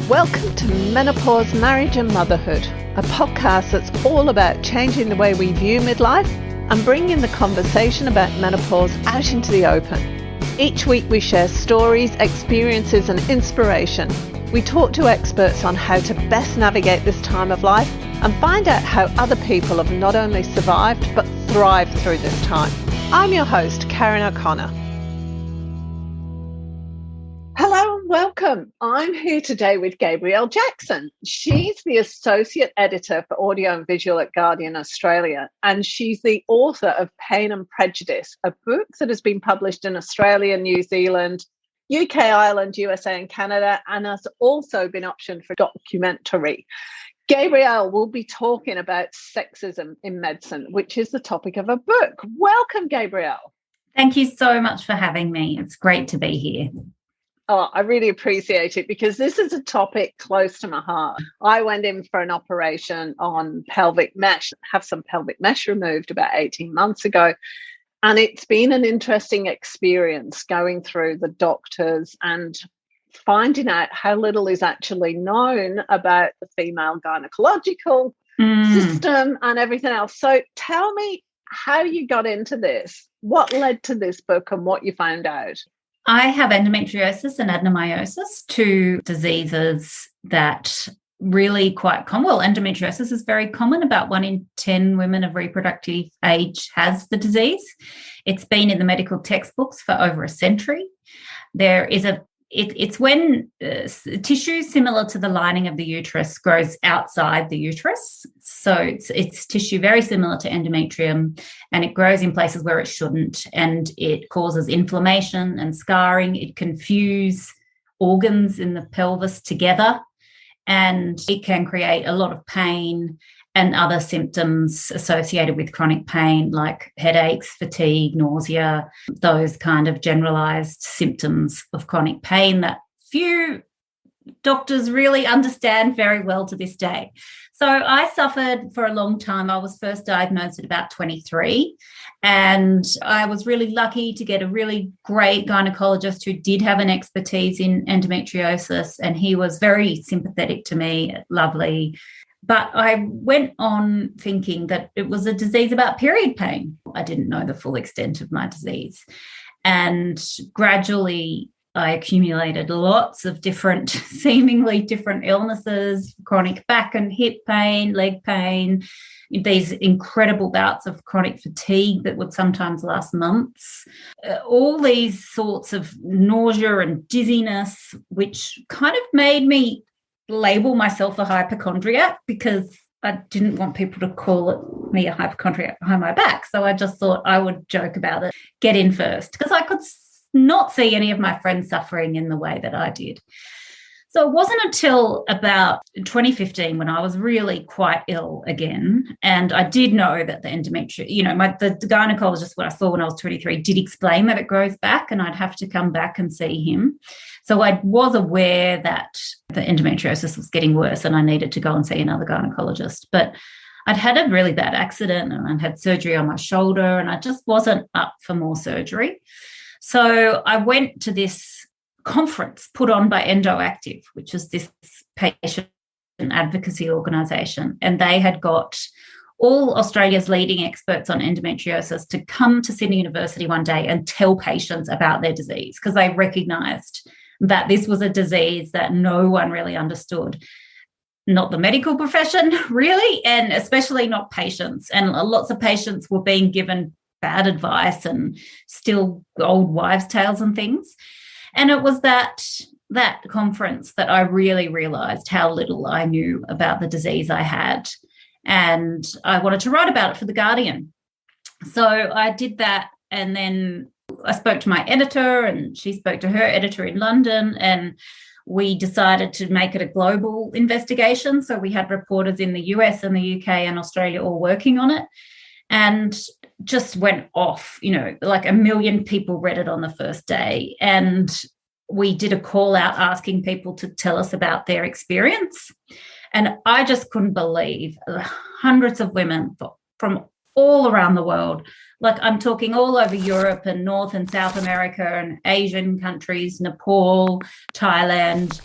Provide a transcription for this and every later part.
Welcome to Menopause, Marriage and Motherhood, a podcast that's all about changing the way we view midlife and bringing the conversation about menopause out into the open. Each week we share stories, experiences and inspiration. We talk to experts on how to best navigate this time of life and find out how other people have not only survived but thrived through this time. I'm your host, Karen O'Connor. Hello and welcome. I'm here today with Gabrielle Jackson. She's the Associate Editor for Audio and Visual at Guardian Australia, and she's the author of Pain and Prejudice, a book that has been published in Australia, New Zealand, UK, Ireland, USA and Canada, and has also been optioned for documentary. Gabrielle will be talking about sexism in medicine, which is the topic of her book. Welcome, Gabrielle. Thank you so much for having me. It's great to be here. Oh, I really appreciate it because this is a topic close to my heart. I went in for an operation on pelvic mesh, have some pelvic mesh removed about 18 months ago. And it's been an interesting experience going through the doctors and finding out how little is actually known about the female gynecological system and everything else. So tell me how you got into this, what led to this book and what you found out. I have endometriosis and adenomyosis, two diseases that really quite common. Well, endometriosis is very common. About 1 in 10 women of reproductive age has the disease. It's been in the medical textbooks for over a century. It's when tissue similar to the lining of the uterus grows outside the uterus. So it's tissue very similar to endometrium, and it grows in places where it shouldn't, and it causes inflammation and scarring. It can fuse organs in the pelvis together, and it can create a lot of pain and other symptoms associated with chronic pain like headaches, fatigue, nausea, those kind of generalized symptoms of chronic pain that few doctors really understand very well to this day. So I suffered for a long time. I was first diagnosed at about 23, and I was really lucky to get a really great gynecologist who did have an expertise in endometriosis, and he was very sympathetic to me, lovely. But I went on thinking that it was a disease about period pain. I didn't know the full extent of my disease. And gradually I accumulated lots of different, seemingly different illnesses, chronic back and hip pain, leg pain, these incredible bouts of chronic fatigue that would sometimes last months, all these sorts of nausea and dizziness, which kind of made me label myself a hypochondriac because I didn't want people to call me a hypochondriac behind my back. So I just thought I would joke about it, get in first, because I could not see any of my friends suffering in the way that I did. So it wasn't until about 2015 when I was really quite ill again, and I did know that the the gynecologist, what I saw when I was 23, did explain that it grows back and I'd have to come back and see him. So I was aware that the endometriosis was getting worse and I needed to go and see another gynecologist. But I'd had a really bad accident and I'd had surgery on my shoulder and I just wasn't up for more surgery. So I went to this conference put on by EndoActive, which is this patient advocacy organisation, and they had got all Australia's leading experts on endometriosis to come to Sydney University one day and tell patients about their disease because they recognised that this was a disease that no one really understood, not the medical profession really, and especially not patients. And lots of patients were being given bad advice and still old wives' tales and things. And it was that conference that I really realised how little I knew about the disease I had. And I wanted to write about it for The Guardian. So I did that, and then I spoke to my editor and she spoke to her editor in London, and we decided to make it a global investigation. So we had reporters in the US and the UK and Australia all working on it, and just went off, like 1 million people read it on the first day. And we did a call out asking people to tell us about their experience. And I just couldn't believe hundreds of women from all around the world. Like I'm talking all over Europe and North and South America and Asian countries, Nepal, Thailand,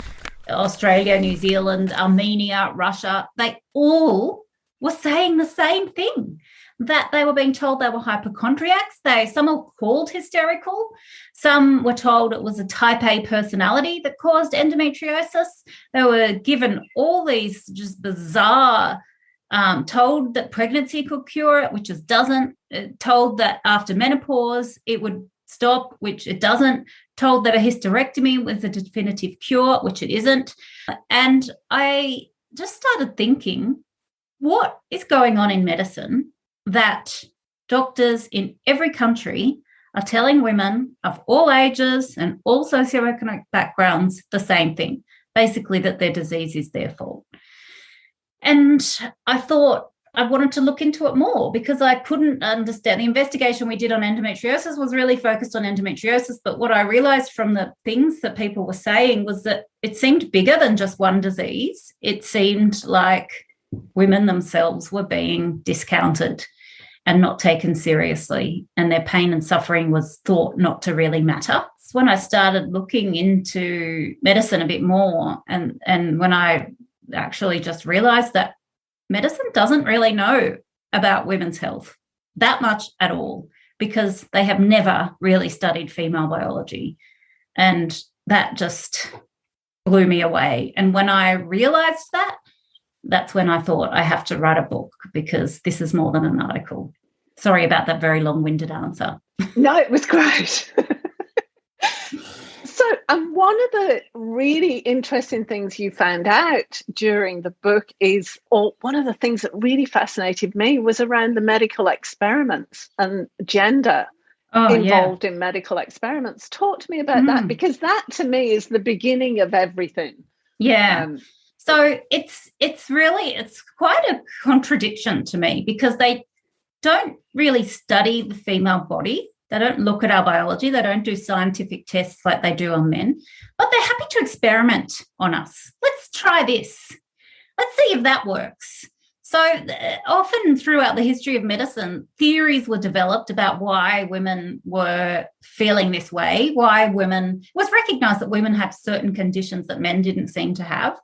Australia, New Zealand, Armenia, Russia, they all were saying the same thing, that they were being told they were hypochondriacs. Some were called hysterical. Some were told it was a type A personality that caused endometriosis. They were given all these just bizarre, told that pregnancy could cure it, which it doesn't, told that after menopause it would stop, which it doesn't, told that a hysterectomy was a definitive cure, which it isn't. And I just started thinking, what is going on in medicine that doctors in every country are telling women of all ages and all socioeconomic backgrounds the same thing, basically that their disease is their fault? And I thought I wanted to look into it more because I couldn't understand. The investigation we did on endometriosis was really focused on endometriosis, but what I realised from the things that people were saying was that it seemed bigger than just one disease. It seemed like women themselves were being discounted and not taken seriously, and their pain and suffering was thought not to really matter. It's when I started looking into medicine a bit more, and when I actually just realised that medicine doesn't really know about women's health that much at all, because they have never really studied female biology. And that just blew me away. And when I realised that, that's when I thought I have to write a book, because this is more than an article. Sorry about that very long-winded answer. No, it was great. So, one of the really interesting things you found out during the book is, or one of the things that really fascinated me was around the medical experiments and gender involved in medical experiments. Talk to me about that, because that to me is the beginning of everything. Yeah. So it's quite a contradiction to me, because they don't really study the female body. They don't look at our biology. They don't do scientific tests like they do on men, but they're happy to experiment on us. Let's try this. Let's see if that works. So often throughout the history of medicine, theories were developed about why women were feeling this way, why women, it was recognised that women have certain conditions that men didn't seem to have,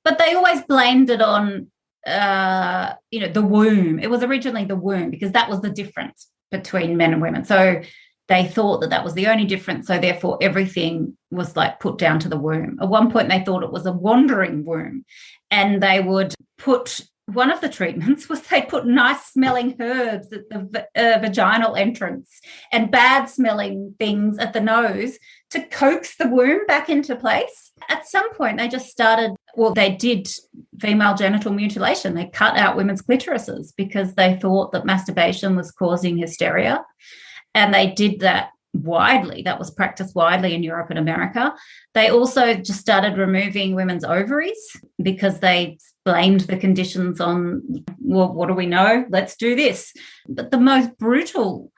but they always blamed it on, the womb. It was originally the womb, because that was the difference between men and women. So they thought that was the only difference. So therefore everything was like put down to the womb. At one point they thought it was a wandering womb, and they would put, one of the treatments was they put nice smelling herbs at the vaginal entrance and bad smelling things at the nose to coax the womb back into place. At some point they just started, they did female genital mutilation. They cut out women's clitorises because they thought that masturbation was causing hysteria. And they did that widely. That was practiced widely in Europe and America. They also just started removing women's ovaries because they blamed the conditions on, well, what do we know? Let's do this. But the most brutal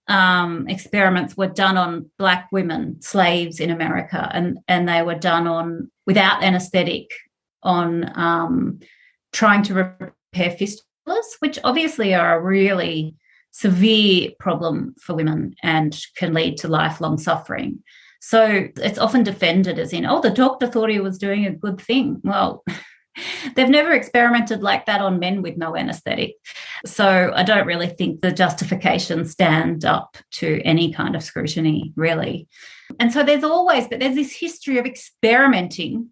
experiments were done on Black women, slaves in America, and they were done on without anaesthetic, on trying to repair fistulas, which obviously are a really severe problem for women and can lead to lifelong suffering. So it's often defended as in, the doctor thought he was doing a good thing. Well, they've never experimented like that on men with no anaesthetic. So I don't really think the justifications stand up to any kind of scrutiny, really. And so there's this history of experimenting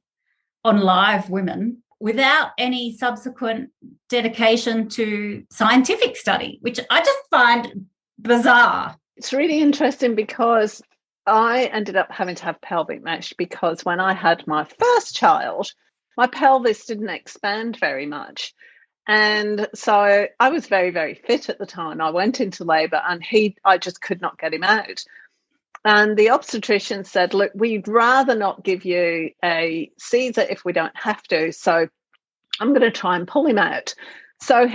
on live women without any subsequent dedication to scientific study, which I just find bizarre. It's really interesting because I ended up having to have pelvic mesh because when I had my first child, my pelvis didn't expand very much. And so I was very, very fit at the time. I went into labour and I just could not get him out. And the obstetrician said, look, we'd rather not give you a Caesar if we don't have to. So I'm going to try and pull him out. So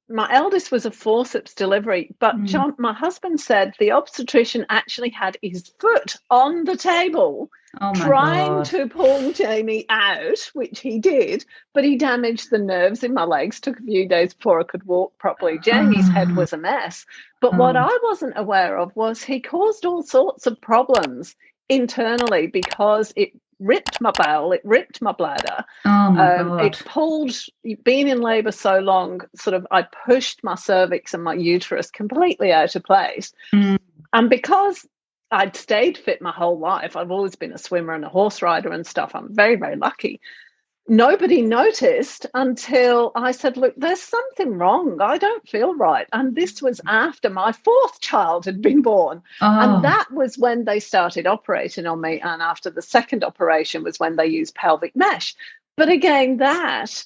my eldest was a forceps delivery, but John, my husband said the obstetrician actually had his foot on the table trying to pull Jamie out, which he did, but he damaged the nerves in my legs. Took a few days before I could walk properly. Jamie's head was a mess. But what I wasn't aware of was he caused all sorts of problems internally because it ripped my bowel, it ripped my bladder. Oh my God. It pulled, being in labour so long, sort of, I pushed my cervix and my uterus completely out of place. And because I'd stayed fit my whole life, I've always been a swimmer and a horse rider and stuff, I'm very, very lucky. Nobody noticed until I said, look, there's something wrong. I don't feel right. And this was after my fourth child had been born. And that was when they started operating on me. And after the second operation was when they used pelvic mesh. But again, that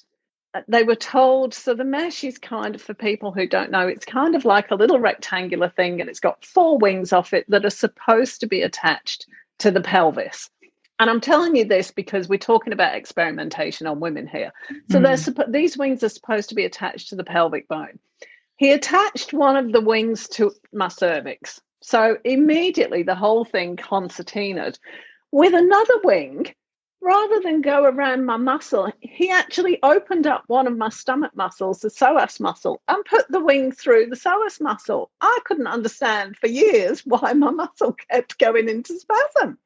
they were told, so the mesh is kind of, for people who don't know, it's kind of like a little rectangular thing, and it's got 4 wings off it that are supposed to be attached to the pelvis. And I'm telling you this because we're talking about experimentation on women here. So these wings are supposed to be attached to the pelvic bone. He attached one of the wings to my cervix. So immediately the whole thing concertinaed. With another wing, rather than go around my muscle, he actually opened up one of my stomach muscles, the psoas muscle, and put the wing through the psoas muscle. I couldn't understand for years why my muscle kept going into spasm.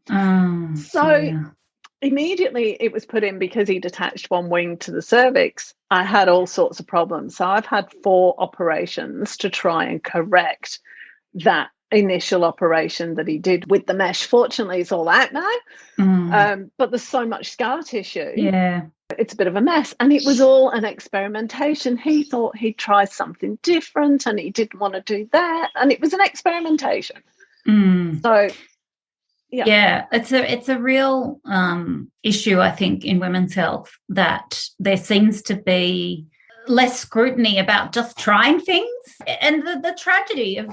Immediately it was put in because he'd attached one wing to the cervix. I had all sorts of problems. So I've had 4 operations to try and correct that initial operation that he did with the mesh. Fortunately, it's all out now, but there's so much scar tissue. Yeah, it's a bit of a mess, and it was all an experimentation. He thought he'd try something different, and he didn't want to do that, and it was an experimentation. So yeah, it's a real issue, I think, in women's health, that there seems to be less scrutiny about just trying things. And the tragedy of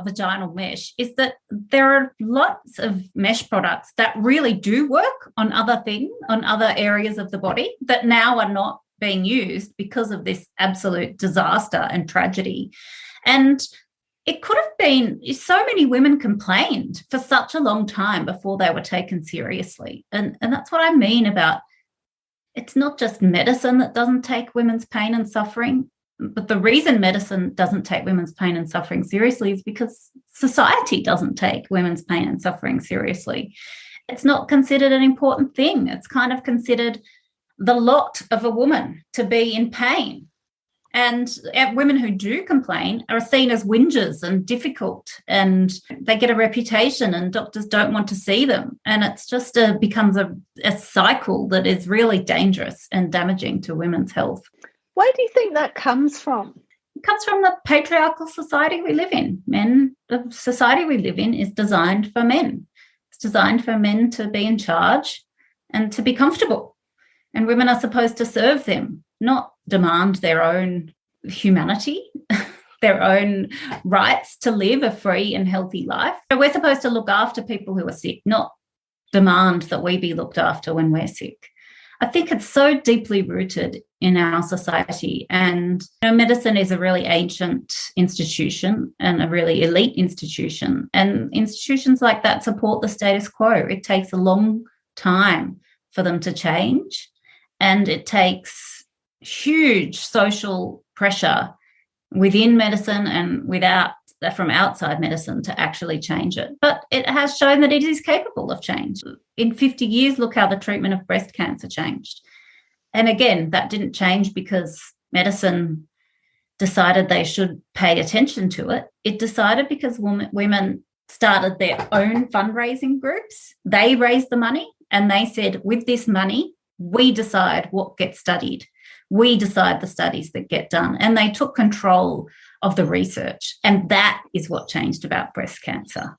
vaginal mesh is that there are lots of mesh products that really do work on other things, on other areas of the body, that now are not being used because of this absolute disaster and tragedy. And it could have been, so many women complained for such a long time before they were taken seriously. And that's what I mean about, it's not just medicine that doesn't take women's pain and suffering, but the reason medicine doesn't take women's pain and suffering seriously is because society doesn't take women's pain and suffering seriously. It's not considered an important thing. It's kind of considered the lot of a woman to be in pain. And women who do complain are seen as whingers and difficult, and they get a reputation and doctors don't want to see them. And it's just becomes a cycle that is really dangerous and damaging to women's health. Where do you think that comes from? It comes from the patriarchal society we live in. The society we live in is designed for men. It's designed for men to be in charge and to be comfortable. And women are supposed to serve them, not demand their own humanity, their own rights to live a free and healthy life. So we're supposed to look after people who are sick, not demand that we be looked after when we're sick. I think it's so deeply rooted in our society. And medicine is a really ancient institution and a really elite institution. And institutions like that support the status quo. It takes a long time for them to change, and it takes huge social pressure within medicine and from outside medicine to actually change it. But it has shown that it is capable of change. In 50 years, look how the treatment of breast cancer changed. And again, that didn't change because medicine decided they should pay attention to it. It decided because women started their own fundraising groups. They raised the money and they said, with this money, we decide what gets studied. We decide the studies that get done. And they took control of the research. And that is what changed about breast cancer.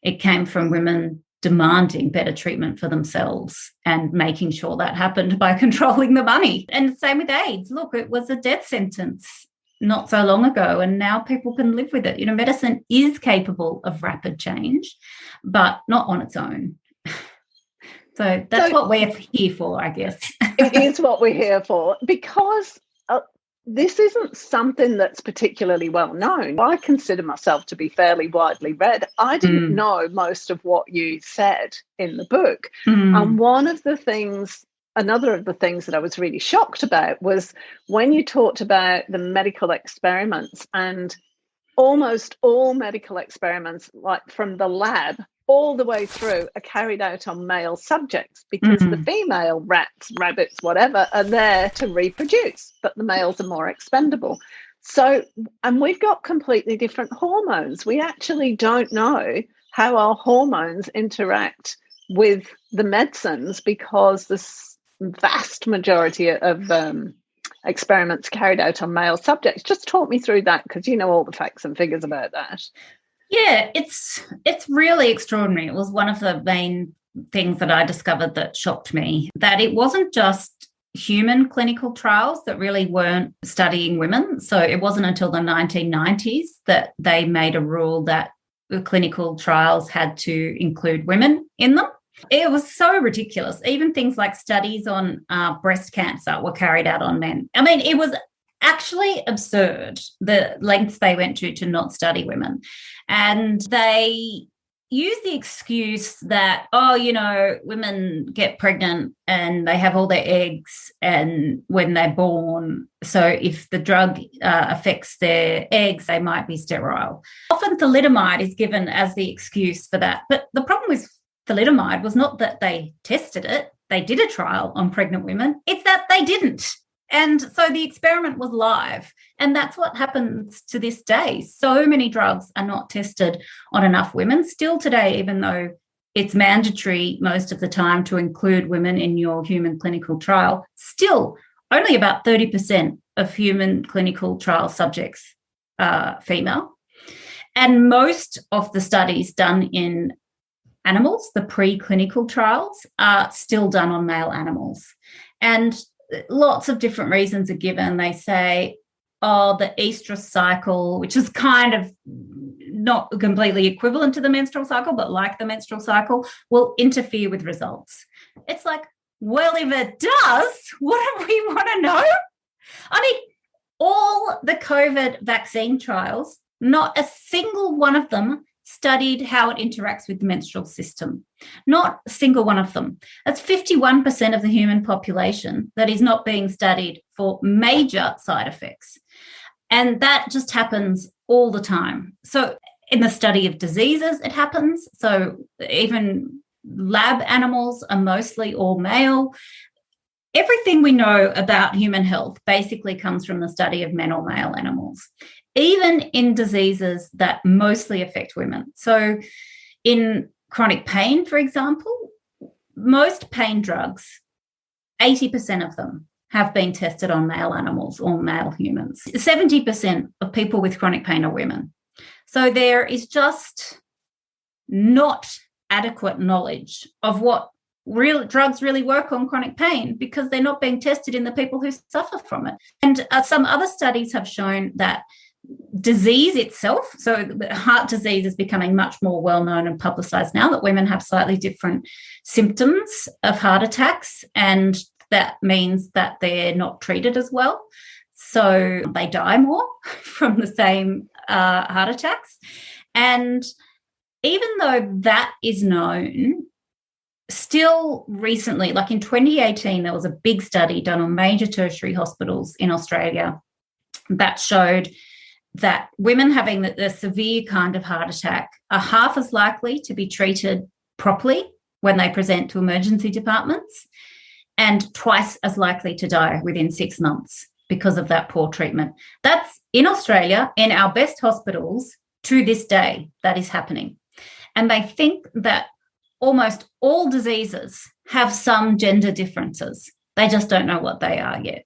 It came from women demanding better treatment for themselves and making sure that happened by controlling the money. And same with AIDS. Look, it was a death sentence not so long ago, and now people can live with it. Medicine is capable of rapid change, but not on its own. So that's what we're here for, I guess. It is what we're here for, because this isn't something that's particularly well known. I consider myself to be fairly widely read. I didn't know most of what you said in the book. And another of the things that I was really shocked about was when you talked about the medical experiments, and almost all medical experiments, like from the lab, all the way through are carried out on male subjects, because the female rats, rabbits, whatever, are there to reproduce, but the males are more expendable. So, and we've got completely different hormones. We actually don't know how our hormones interact with the medicines, because the vast majority of experiments carried out on male subjects. Just talk me through that, because you know all the facts and figures about that. Yeah, it's really extraordinary. It was one of the main things that I discovered that shocked me, that it wasn't just human clinical trials that really weren't studying women. So it wasn't until the 1990s that they made a rule that the clinical trials had to include women in them. It was so ridiculous. Even things like studies on breast cancer were carried out on men. I mean, it was actually absurd, the lengths they went to not study women. And they use the excuse that, oh, you know, women get pregnant and they have all their eggs and when they're born, so if the drug affects their eggs, they might be sterile. Often thalidomide is given as the excuse for that. But the problem with thalidomide was not that they tested it, they did a trial on pregnant women, it's that they didn't. And so the experiment was live. And that's what happens to this day. So many drugs are not tested on enough women. Still today, even though it's mandatory most of the time to include women in your human clinical trial, still only about 30% of human clinical trial subjects are female. And most of the studies done in animals, the preclinical trials, are still done on male animals. And lots of different reasons are given. They say, oh, the estrous cycle, which is kind of not completely equivalent to the menstrual cycle, but like the menstrual cycle, will interfere with results. It's like, well, if it does, what do we want to know? I mean, all the COVID vaccine trials, not a single one of them studied how it interacts with the menstrual system. Not a single one of them. That's 51% of the human population that is not being studied for major side effects. And that just happens all the time. So in the study of diseases, it happens. So even lab animals are mostly all male. Everything we know about human health basically comes from the study of men or male animals, even in diseases that mostly affect women. So in chronic pain, for example, most pain drugs, 80% of them have been tested on male animals or male humans. 70% of people with chronic pain are women. So there is just not adequate knowledge of what real drugs really work on chronic pain, because they're not being tested in the people who suffer from it. And some other studies have shown that disease itself, so heart disease is becoming much more well-known and publicised now, that women have slightly different symptoms of heart attacks, and that means that they're not treated as well. So they die more from the same heart attacks. And even though that is known, still recently, like in 2018, there was a big study done on major tertiary hospitals in Australia that showed that women having the severe kind of heart attack are half as likely to be treated properly when they present to emergency departments, and twice as likely to die within 6 months because of that poor treatment. That's in Australia, in our best hospitals, to this day, that is happening. And they think that almost all diseases have some gender differences. They just don't know what they are yet.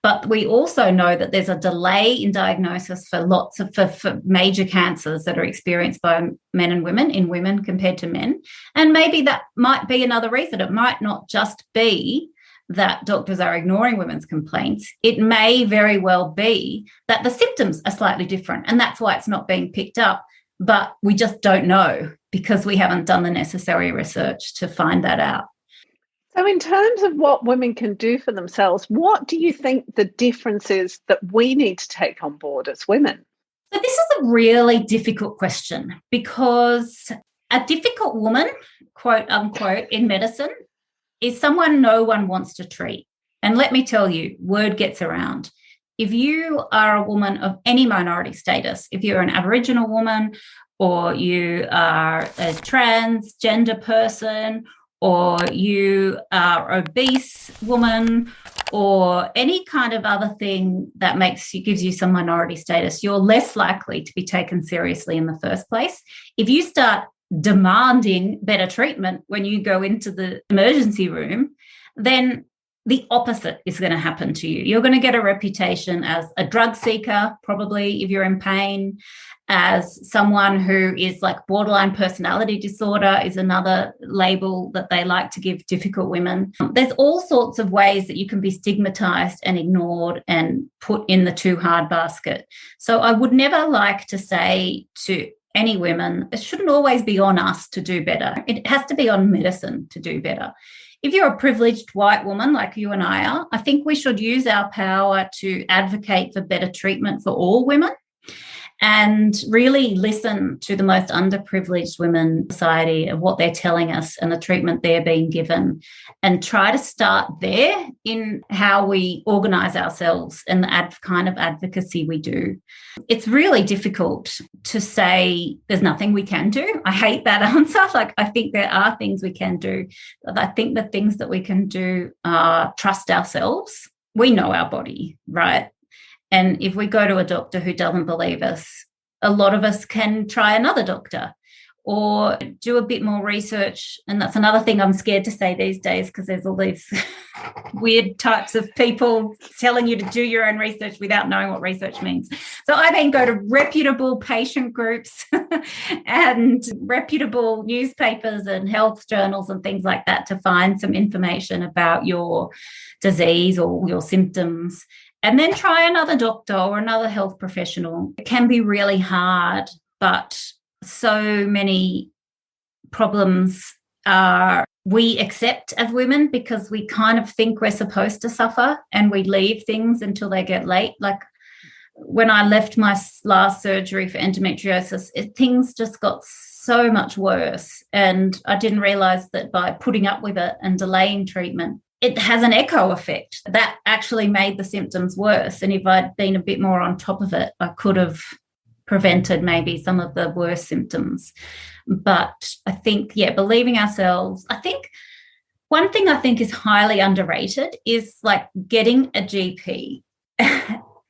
But we also know that there's a delay in diagnosis for lots of for major cancers that are experienced by men and women, in women compared to men. And maybe that might be another reason. It might not just be that doctors are ignoring women's complaints. It may very well be that the symptoms are slightly different, and that's why it's not being picked up. But we just don't know because we haven't done the necessary research to find that out. So in terms of what women can do for themselves, what do you think the difference is that we need to take on board as women? So this is a really difficult question, because a difficult woman, quote unquote, in medicine is someone no one wants to treat. And let me tell you, word gets around. If you are a woman of any minority status, if you're an Aboriginal woman or you are a transgender person, or you are an obese woman, or any kind of other thing that gives you some minority status, you're less likely to be taken seriously in the first place. If you start demanding better treatment when you go into the emergency room, then the opposite is going to happen to you. You're going to get a reputation as a drug seeker, probably, if you're in pain, as someone who is like borderline personality disorder is another label that they like to give difficult women. There's all sorts of ways that you can be stigmatized and ignored and put in the too hard basket. So I would never like to say to any women, it shouldn't always be on us to do better. It has to be on medicine to do better. If you're a privileged white woman like you and I are, I think we should use our power to advocate for better treatment for all women and really listen to the most underprivileged women in society of what they're telling us and the treatment they're being given, and try to start there in how we organise ourselves and the kind of advocacy we do. It's really difficult to say there's nothing we can do. I hate that answer. Like, I think there are things we can do. But I think the things that we can do are trust ourselves. We know our body, right? And if we go to a doctor who doesn't believe us, a lot of us can try another doctor or do a bit more research. And that's another thing I'm scared to say these days, because there's all these weird types of people telling you to do your own research without knowing what research means. So I then go to reputable patient groups and reputable newspapers and health journals and things like that to find some information about your disease or your symptoms. And then try another doctor or another health professional. It can be really hard, but so many problems we accept as women because we kind of think we're supposed to suffer, and we leave things until they get late. Like when I left my last surgery for endometriosis, things just got so much worse. And I didn't realise that by putting up with it and delaying treatment, it has an echo effect that actually made the symptoms worse. And if I'd been a bit more on top of it, I could have prevented maybe some of the worst symptoms. But I think, believing ourselves. I think one thing I think is highly underrated is like getting a GP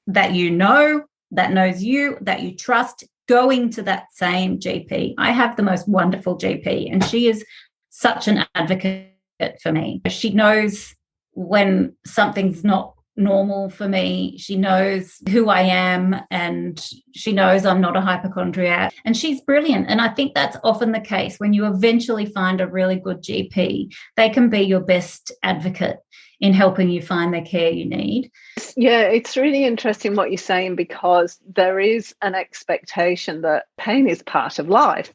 that you know, that knows you, that you trust, going to that same GP. I have the most wonderful GP, and she is such an advocate for me. She knows when something's not normal for me. She knows who I am, and she knows I'm not a hypochondriac, and she's brilliant. And I think that's often the case when you eventually find a really good GP. They can be your best advocate in helping you find the care you need. Yeah, it's really interesting what you're saying, because there is an expectation that pain is part of life.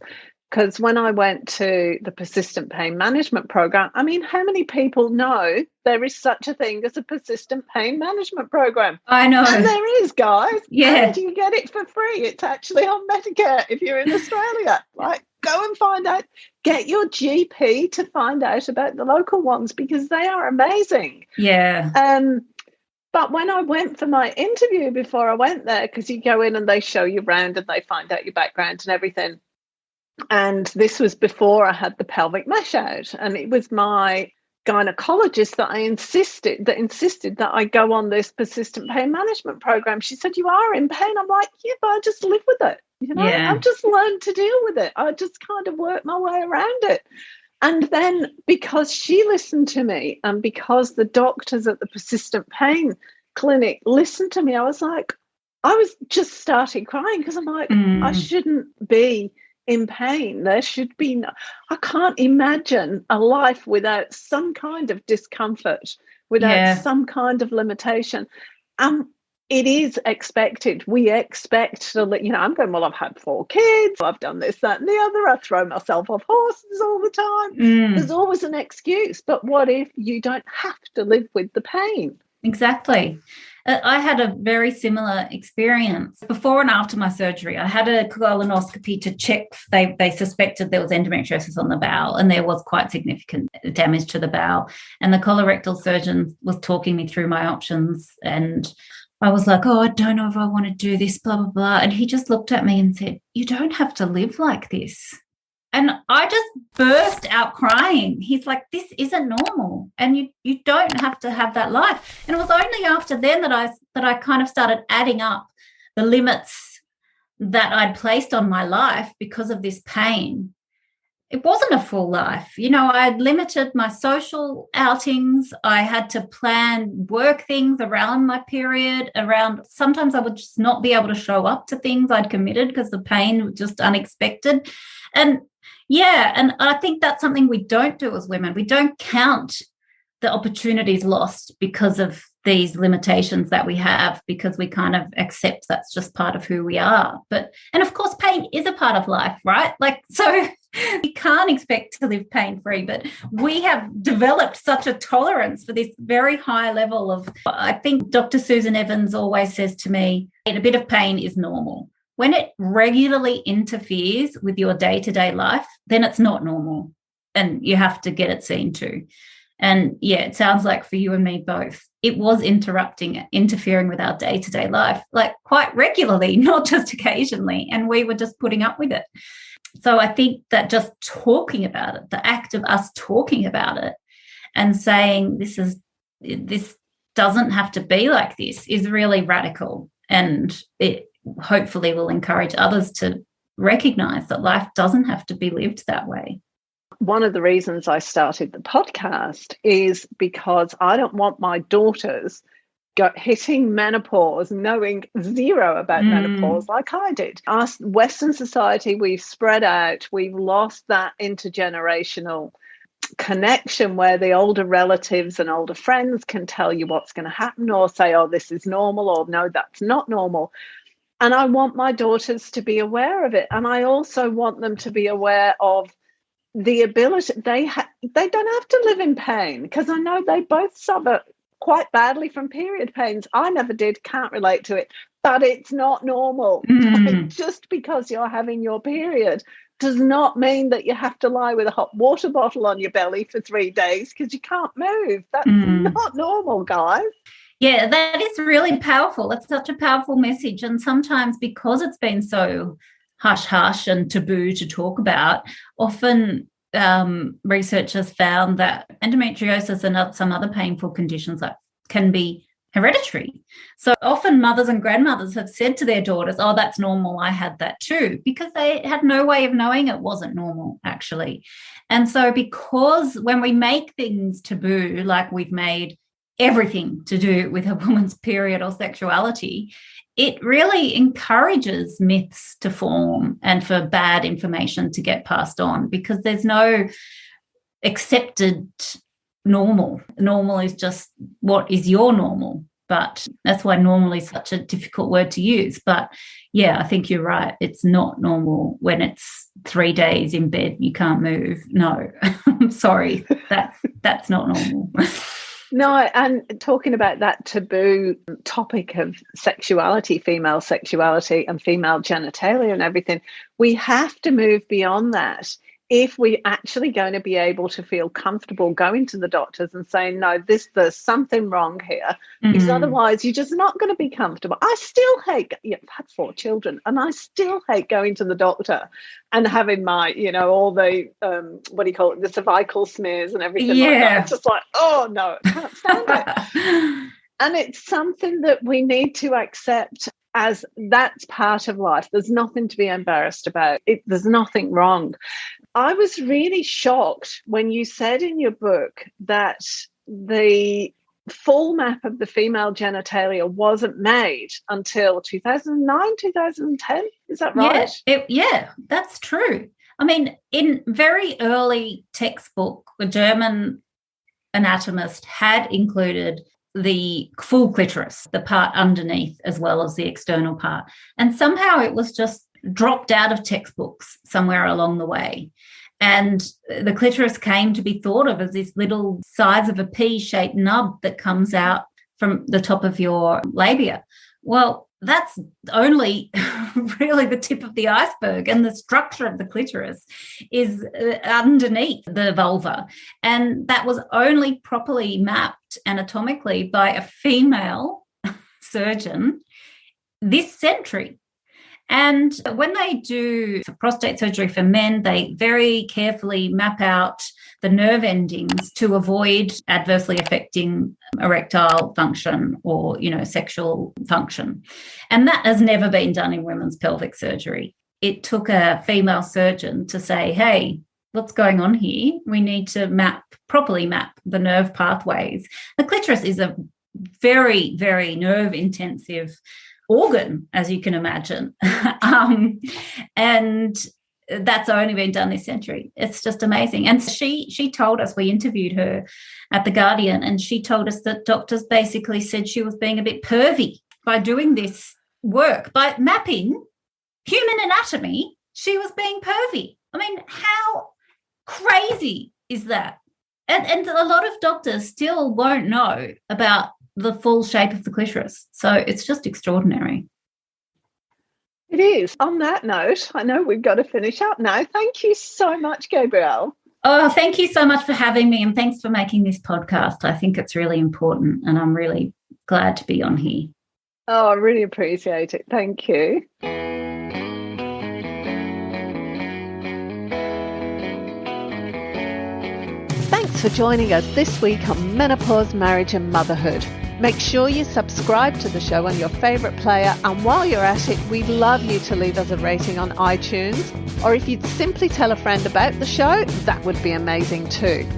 Because when I went to the persistent pain management program, I mean, how many people know there is such a thing as a persistent pain management program? I know. And there is, guys. Yeah. And you get it for free. It's actually on Medicare if you're in Australia. Like, go and find out. Get your GP to find out about the local ones, because they are amazing. Yeah. But when I went for my interview before I went there, because you go in and they show you around and they find out your background and everything. And this was before I had the pelvic mesh out, and it was my gynecologist that insisted that I go on this persistent pain management program. She said, "You are in pain." I'm like, "Yeah, but I just live with it. You know, Yeah. I've just learned to deal with it. I just kind of work my way around it." And then because she listened to me, and because the doctors at the persistent pain clinic listened to me, I was just started crying, because I'm like, I shouldn't be in pain. There should be no, I can't imagine a life without some kind of discomfort, without some kind of limitation. It is expected. We expect to, I'm going, well, I've had 4 kids, I've done this, that, and the other, I throw myself off horses all the time. There's always an excuse. But what if you don't have to live with the pain? Exactly. I had a very similar experience. Before and after my surgery, I had a colonoscopy to check. They suspected there was endometriosis on the bowel, and there was quite significant damage to the bowel. And the colorectal surgeon was talking me through my options, and I was like, oh, I don't know if I want to do this, blah, blah, blah. And he just looked at me and said, you don't have to live like this. And I just burst out crying. He's like, this isn't normal. And you don't have to have that life. And it was only after then that I kind of started adding up the limits that I'd placed on my life because of this pain. It wasn't a full life. I had limited my social outings. I had to plan work things around my period, sometimes I would just not be able to show up to things I'd committed because the pain was just unexpected. And I think that's something we don't do as women. We don't count the opportunities lost because of these limitations that we have, because we kind of accept that's just part of who we are. And of course, pain is a part of life, right? So you can't expect to live pain-free, but we have developed such a tolerance for this very high level of, I think Dr. Susan Evans always says to me, a bit of pain is normal. When it regularly interferes with your day-to-day life, then it's not normal, and you have to get it seen to. And it sounds like for you and me both, it was interfering with our day-to-day life, like quite regularly, not just occasionally, and we were just putting up with it. So I think that just talking about it, the act of us talking about it and saying this doesn't have to be like this, is really radical, and it hopefully will encourage others to recognize that life doesn't have to be lived that way. One of the reasons I started the podcast is because I don't want my daughters hitting menopause knowing zero about menopause like I did. Our Western society, we've spread out, we've lost that intergenerational connection where the older relatives and older friends can tell you what's going to happen, or say, oh, this is normal, or no, that's not normal. And I want my daughters to be aware of it. And I also want them to be aware of the ability, they don't have to live in pain, because I know they both suffer quite badly from period pains. I never did, can't relate to it, but it's not normal. Just because you're having your period does not mean that you have to lie with a hot water bottle on your belly for 3 days because you can't move. That's not normal, guys. Yeah, that is really powerful. It's such a powerful message. And sometimes because it's been so hush-hush and taboo to talk about, often research has found that endometriosis and some other painful conditions can be hereditary. So often mothers and grandmothers have said to their daughters, oh, that's normal, I had that too, because they had no way of knowing it wasn't normal, actually. And so because when we make things taboo, like we've made everything to do with a woman's period or sexuality, it really encourages myths to form and for bad information to get passed on, because there's no accepted normal. Normal is just what is your normal. But that's why normal is such a difficult word to use. But I think you're right. It's not normal when it's 3 days in bed, you can't move. No, I'm sorry. That's not normal. No, and talking about that taboo topic of sexuality, female sexuality and female genitalia and everything, we have to move beyond that if we're actually going to be able to feel comfortable going to the doctors and saying, no, there's something wrong here, because otherwise you're just not going to be comfortable. I still hate, I've had 4 children, and I still hate going to the doctor and having my, all the, the cervical smears and everything like that. It's just like, oh, no, I can't stand it. And it's something that we need to accept as that's part of life. There's nothing to be embarrassed about. There's nothing wrong. I was really shocked when you said in your book that the full map of the female genitalia wasn't made until 2009, 2010. Is that right? Yeah, that's true. I mean, in very early textbook, the German anatomist had included the full clitoris, the part underneath as well as the external part. And somehow it was just dropped out of textbooks somewhere along the way. And the clitoris came to be thought of as this little size of a pea-shaped nub that comes out from the top of your labia. Well, that's only really the tip of the iceberg, and the structure of the clitoris is underneath the vulva. And that was only properly mapped anatomically by a female surgeon this century. And when they do prostate surgery for men, they very carefully map out the nerve endings to avoid adversely affecting erectile function or, sexual function. And that has never been done in women's pelvic surgery. It took a female surgeon to say, hey, what's going on here? We need to properly map the nerve pathways. The clitoris is a very, very nerve-intensive organ, as you can imagine. And that's only been done this century. It's just amazing. And she told us, we interviewed her at The Guardian, and she told us that doctors basically said she was being a bit pervy by doing this work. By mapping human anatomy, she was being pervy. I mean, how crazy is that? And a lot of doctors still won't know about the full shape of the clitoris. So it's just extraordinary. It is. On that note, I know we've got to finish up now. Thank you so much, Gabrielle. Oh, thank you so much for having me, and thanks for making this podcast. I think it's really important, and I'm really glad to be on here. Oh, I really appreciate it. Thank you. Thanks for joining us this week on Menopause, Marriage and Motherhood. Make sure you subscribe to the show on your favourite player, and while you're at it, we'd love you to leave us a rating on iTunes, or if you'd simply tell a friend about the show, that would be amazing too.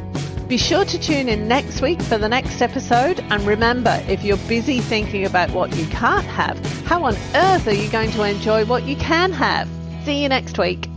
Be sure to tune in next week for the next episode, and remember, if you're busy thinking about what you can't have, how on earth are you going to enjoy what you can have? See you next week.